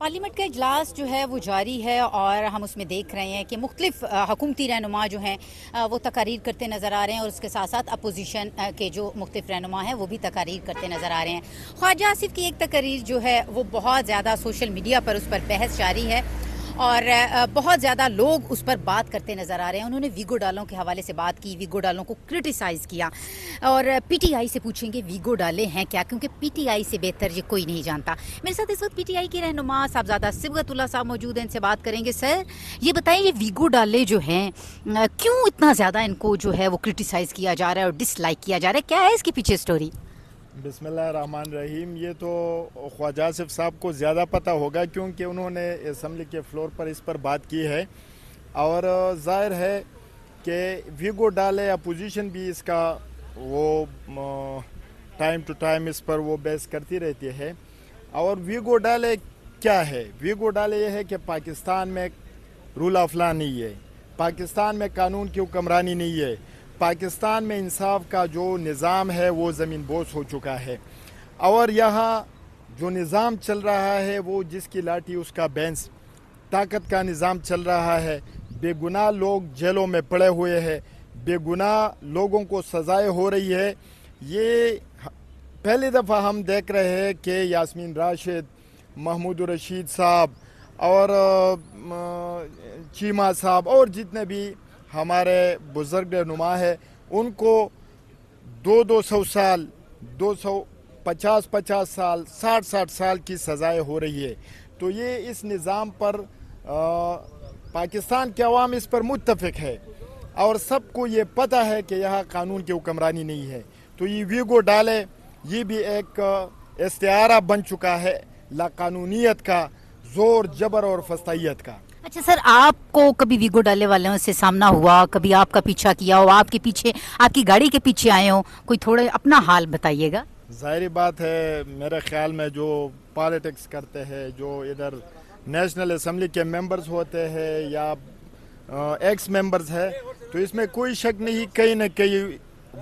Parliament का इजलास जो है वो जारी है और हम उसमें देख रहे हैं कि मुख्तलिफ हुकूमती रहनुमा जो हैं वो तकारीर करते नज़र आ रहे हैं और उसके साथ साथ अपोजिशन के जो मुख्तलिफ रहनुमा हैं वो भी तकारीर करते नज़र आ रहे हैं। ख्वाजा आसिफ की एक तकारीर जो है वो बहुत ज़्यादा सोशल मीडिया पर उस पर बहस जारी है और बहुत ज़्यादा लोग उस पर बात करते नज़र आ रहे हैं। उन्होंने वीगो डालों के हवाले से बात की, वीगो डालों को क्रिटिसाइज़ किया और पीटीआई से पूछेंगे वीगो डाले हैं क्या, क्योंकि पीटीआई से बेहतर ये कोई नहीं जानता। मेरे साथ इस वक्त पीटीआई के रहनुमा साहबजादा सिबगतुल्लाह साहब मौजूद हैं, इनसे बात करेंगे। सर ये बताएं, ये वीगो डाले जो हैं क्यों इतना ज़्यादा इनको जो है वो क्रिटिसाइज़ किया जा रहा है और डिसलाइक किया जा रहा है, क्या है इसके पीछे स्टोरी? बिस्मिल्लाहिर्रहमानिर्रहीम। ये तो ख्वाजा आसिफ साहब को ज़्यादा पता होगा क्योंकि उन्होंने असम्बली के फ्लोर पर इस पर बात की है और ज़ाहिर है कि वीगो डाले अपोजिशन भी इसका वो टाइम टू टाइम इस पर वो बहस करती रहती है। और वीगो डाले क्या है? वीगो डाले ये है कि पाकिस्तान में रूल ऑफ लॉ नहीं है, पाकिस्तान में कानून की हुक्मरानी नहीं है, पाकिस्तान में इंसाफ का जो निज़ाम है वो ज़मीन बोस हो चुका है और यहाँ जो निज़ाम चल रहा है वो जिसकी लाठी उसका बेंस, ताकत का निज़ाम चल रहा है। बेगुनाह लोग जेलों में पड़े हुए हैं, बेगुनाह लोगों को सज़ाएं हो रही है। ये पहली दफ़ा हम देख रहे हैं कि यास्मीन राशिद, महमूद रशीद साहब और चीमा साहब और जितने भी हमारे बुज़ुर्ग रहनुमा है उनको 200 साल, 250 साल, 60 साल की सज़ाएं हो रही है। तो ये इस निज़ाम पर पाकिस्तान के अवाम इस पर मुत्तफ़िक है और सबको ये पता है कि यहाँ कानून की हुक्मरानी नहीं है। तो ये वीगो डाले ये भी एक इस्तिआरा बन चुका है लाकानूनियत का, ज़ोर जबर और फस्तायत का। अच्छा सर, आपको कभी वीगो डाले वालों से सामना हुआ, कभी आपका पीछा किया हो, आपके पीछे आपकी गाड़ी के पीछे आए हो, कोई थोड़े अपना हाल बताइएगा। ज़ाहिर बात है, मेरे ख्याल में जो पॉलिटिक्स करते हैं, जो इधर नेशनल असम्बली के मेंबर्स होते हैं या एक्स मेंबर्स है, तो इसमें कोई शक नहीं, कहीं न कहीं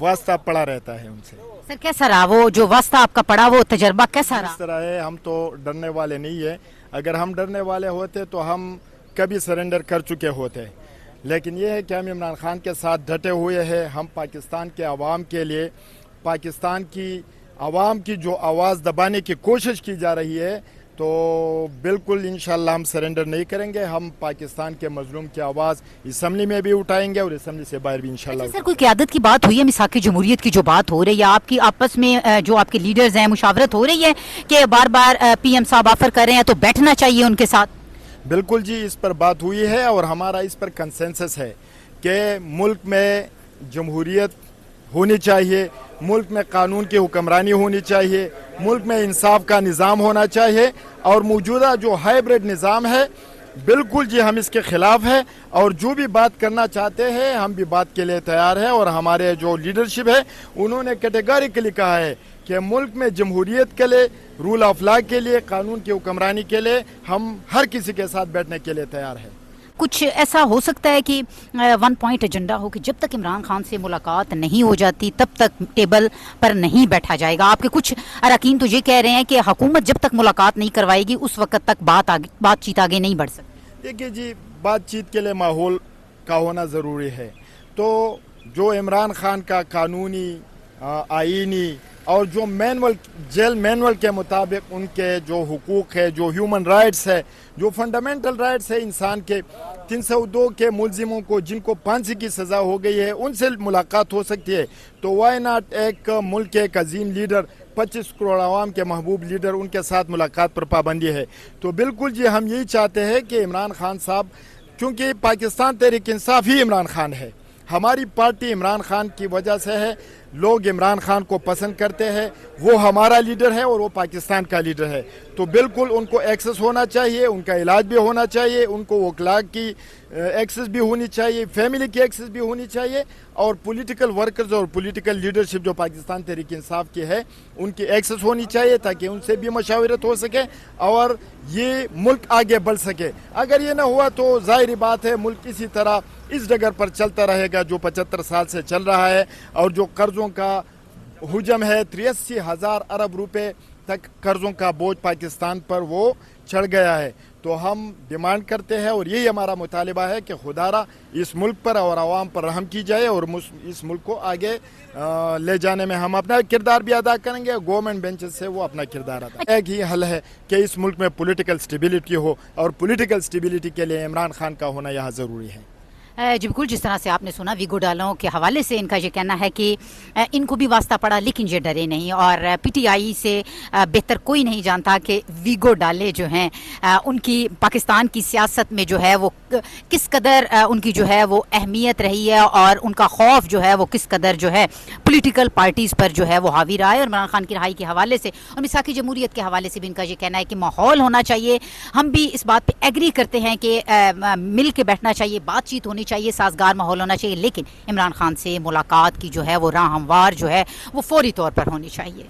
वास्ता पड़ा रहता है उनसे। सर कैसा रहा वो जो वास्ता आपका पड़ा, वो तजर्बा कैसा रहा? इस तरह है, हम तो डरने वाले नहीं है। अगर हम डरने वाले होते तो हम कभी सरेंडर कर चुके होते, लेकिन ये है कि हम इमरान खान के साथ डटे हुए हैं। हम पाकिस्तान के अवाम के लिए, पाकिस्तान की अवाम की जो आवाज़ दबाने की कोशिश की जा रही है, तो बिल्कुल इंशाल्लाह हम सरेंडर नहीं करेंगे। हम पाकिस्तान के मजलूम की आवाज़ असम्बली में भी उठाएंगे और असम्बली से बाहर भी इंशाल्लाह। अच्छा सर, कोई क़यादत की बात हुई है, मिसाक़ जमहूरियत की जो बात हो रही है, आपकी आपस में जो आपके लीडर्स हैं मुशावरत हो रही है कि बार बार पीएम साहब ऑफर कर रहे हैं तो बैठना चाहिए उनके साथ? बिल्कुल जी, इस पर बात हुई है और हमारा इस पर कंसेंसस है कि मुल्क में जमहूरियत होनी चाहिए, मुल्क में कानून की हुक्मरानी होनी चाहिए, मुल्क में इंसाफ का निज़ाम होना चाहिए। और मौजूदा जो हाइब्रिड निज़ाम है, बिल्कुल जी हम इसके ख़िलाफ़ है और जो भी बात करना चाहते हैं हम भी बात के लिए तैयार है। और हमारे जो लीडरशिप है उन्होंने कैटेगरिकली कहा है कि मुल्क में जमहूरियत के लिए, रूल ऑफ लॉ के लिए, कानून की हुक्मरानी के लिए हम हर किसी के साथ बैठने के लिए तैयार है। कुछ ऐसा हो सकता है कि 1 पॉइंट एजेंडा हो कि जब तक इमरान खान से मुलाकात नहीं हो जाती तब तक टेबल पर नहीं बैठा जाएगा? आपके कुछ अरकान तो ये कह रहे हैं कि हुकूमत जब तक मुलाकात नहीं करवाएगी उस वक्त तक बातचीत आगे नहीं बढ़ सकती। देखिए जी, बातचीत के लिए माहौल का होना ज़रूरी है। तो जो इमरान खान का कानूनी, आईनी और जो जेल मैनुअल के मुताबिक उनके जो हुकूक है, जो ह्यूमन राइट्स है, जो फंडामेंटल राइट्स है इंसान के, 302 के मुलजिमों को जिनको फांसी की सज़ा हो गई है उनसे मुलाकात हो सकती है। तो वाई नॉट एक मुल्क के एक अजीम लीडर, 25 करोड़ आवाम के महबूब लीडर, उनके साथ मुलाकात पर पाबंदी है। तो बिल्कुल जी हम यही चाहते हैं कि इमरान खान साहब, क्योंकि पाकिस्तान तहरीक इंसाफ ही इमरान खान है, हमारी पार्टी इमरान खान की वजह से है, लोग इमरान खान को पसंद करते हैं, वो हमारा लीडर है और वो पाकिस्तान का लीडर है। तो बिल्कुल उनको एक्सेस होना चाहिए, उनका इलाज भी होना चाहिए, उनको वकला की एक्सेस भी होनी चाहिए, फैमिली की एक्सेस भी होनी चाहिए और पॉलिटिकल वर्कर्स और पॉलिटिकल लीडरशिप जो पाकिस्तान तहरीक इंसाफ की है उनकी एक्सेस होनी चाहिए ताकि उनसे भी मशावरत हो सके और ये मुल्क आगे बढ़ सके। अगर ये ना हुआ तो ज़ाहिर बात है मुल्क इसी तरह इस डगर पर चलता रहेगा जो 75 साल से चल रहा है और जो कर्ज़ों का हुजम है, 83,000 अरब रुपए तक कर्ज़ों का बोझ पाकिस्तान पर वो चढ़ गया है। तो हम डिमांड करते हैं और यही हमारा मुतालिबा है कि खुदारा इस मुल्क पर और आवाम पर रहम की जाए और इस मुल्क को आगे ले जाने में हम अपना किरदार भी अदा करेंगे। गवर्नमेंट बेंचेस से वो अपना किरदार अदा। एक ही हल है कि इस मुल्क में पॉलिटिकल स्टेबिलिटी हो और पॉलिटिकल स्टेबिलिटी के लिए इमरान खान का होना यहाँ ज़रूरी है। जी बिल्कुल, जिस तरह से आपने सुना विगो डालों के हवाले से इनका ये कहना है कि इनको भी वास्ता पड़ा लेकिन ये डरे नहीं, और पीटीआई से बेहतर कोई नहीं जानता कि विगो डाले जो हैं उनकी पाकिस्तान की सियासत में जो है वो किस कदर उनकी जो है वो अहमियत रही है और उनका खौफ जो है वो किस कदर जो है पॉलिटिकल पार्टीज़ पर जो है वो हावी रहा है। और इमरान खान की रहाई के हवाले से और मिसाकी जमहूरियत के हवाले से भी इनका ये कहना है कि माहौल होना चाहिए। हम भी इस बात पर एग्री करते हैं कि मिल के बैठना चाहिए, बातचीत होनी चाहिए, साजगार माहौल होना चाहिए, लेकिन इमरान खान से मुलाकात की जो है वो राह हमवार जो है वो फौरी तौर पर होनी चाहिए।